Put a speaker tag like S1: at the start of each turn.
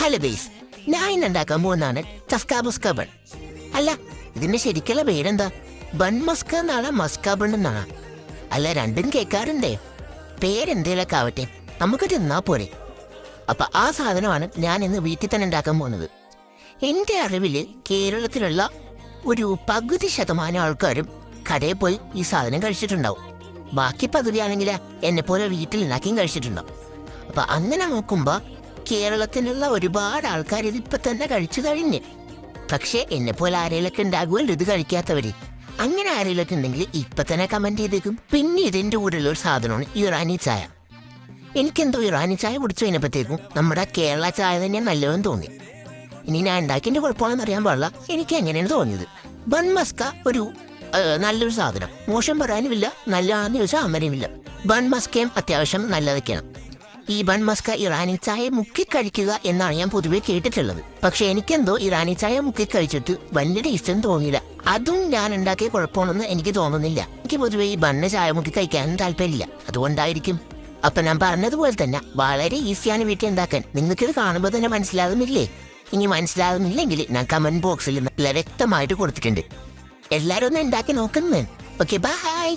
S1: Hello base, ഞാൻ ഇന്ന് ഉണ്ടാക്കാൻ പോകുന്നതാണ് ചസ്ക മസ്ക ബൺ. അല്ല, ഇതിന്റെ ശരിക്കുള്ള പേരെന്താ? ബൺ മസ്ക എന്നാണ്, മസ്ക ബൺ എന്നാണ്? അല്ല, രണ്ടും കേൾക്കാറുണ്ടേ. പേരെന്തേലൊക്കെ ആവട്ടെ, നമുക്ക് തിന്നാ പോരെ. അപ്പൊ ആ സാധനമാണ് ഞാൻ ഇന്ന് വീട്ടിൽ തന്നെ ഉണ്ടാക്കാൻ പോകുന്നത്. എന്റെ അറിവില് കേരളത്തിലുള്ള ഒരു പകുതി ശതമാനം ആൾക്കാരും കടയിൽ പോയി ഈ സാധനം കഴിച്ചിട്ടുണ്ടാവും. ബാക്കി പകുതിയാണെങ്കിൽ എന്നെ പോലെ വീട്ടിലുണ്ടാക്കിയും കഴിച്ചിട്ടുണ്ടാവും. അപ്പൊ അങ്ങനെ നോക്കുമ്പോ കേരളത്തിലുള്ള ഒരുപാട് ആൾക്കാർ ഇതിപ്പോ തന്നെ കഴിച്ചു കഴിഞ്ഞ്. പക്ഷെ എന്നെ പോലെ ആരെങ്കിലൊക്കെ ഉണ്ടാകുമല്ലോ ഇത് കഴിക്കാത്തവര്. അങ്ങനെ ആരെങ്കിലൊക്കെ ഉണ്ടെങ്കിൽ ഇപ്പൊ തന്നെ കമന്റ് ചെയ്തേക്കും. പിന്നെ ഇതിന്റെ കൂടെയുള്ള ഒരു സാധനമാണ് ഇറാനി ചായ. എനിക്കെന്തോ ഇറാനി ചായ കുടിച്ചു കഴിഞ്ഞപ്പോഴത്തേക്കും നമ്മുടെ കേരള ചായ തന്നെ നല്ലതെന്ന് തോന്നി. ഇനി ഞാൻ ഉണ്ടാക്കിന്റെ കുഴപ്പമാണെന്ന് അറിയാൻ പാടില്ല, എനിക്ക് എങ്ങനെയാണ് തോന്നിയത്. ബൺ മസ്ക ഒരു നല്ലൊരു സാധനം, മോശം പറയാനുമില്ല, നല്ലതാണെന്ന് ചോദിച്ചാൽ അമരമില്ല. ബൺ മസ്കയും അത്യാവശ്യം നല്ലതൊക്കെയാണ്. ഈ ബൺ മസ്ക ഇറാനി ചായ മുക്കി കഴിക്കുക എന്നാണ് ഞാൻ പൊതുവെ കേട്ടിട്ടുള്ളത്. പക്ഷെ എനിക്കെന്തോ ഇറാനി ചായ മുക്കി കഴിച്ചിട്ട് വലിയ ടേസ്റ്റ് തോന്നിയില്ല. അതും ഞാൻ ഉണ്ടാക്കിയ കുഴപ്പമാണെന്ന് എനിക്ക് തോന്നുന്നില്ല. എനിക്ക് പൊതുവെ ഈ ബണ്ണ് ചായ മുക്കി കഴിക്കാനും താല്പര്യമില്ല, അതുകൊണ്ടായിരിക്കും. അപ്പൊ ഞാൻ പറഞ്ഞതുപോലെ തന്നെ വളരെ ഈസിയാണ് വീട്ടിൽ ഉണ്ടാക്കാൻ. നിങ്ങൾക്കിത് കാണുമ്പോൾ തന്നെ മനസ്സിലാകുന്നില്ലേ? ഇനി മനസ്സിലാകുന്നില്ലെങ്കിൽ ഞാൻ കമന്റ് ബോക്സിൽ നല്ല വ്യക്തമായിട്ട് കൊടുത്തിട്ടുണ്ട്. എല്ലാരും ഒന്ന് ഉണ്ടാക്കി നോക്കുന്നേ. Okay, by.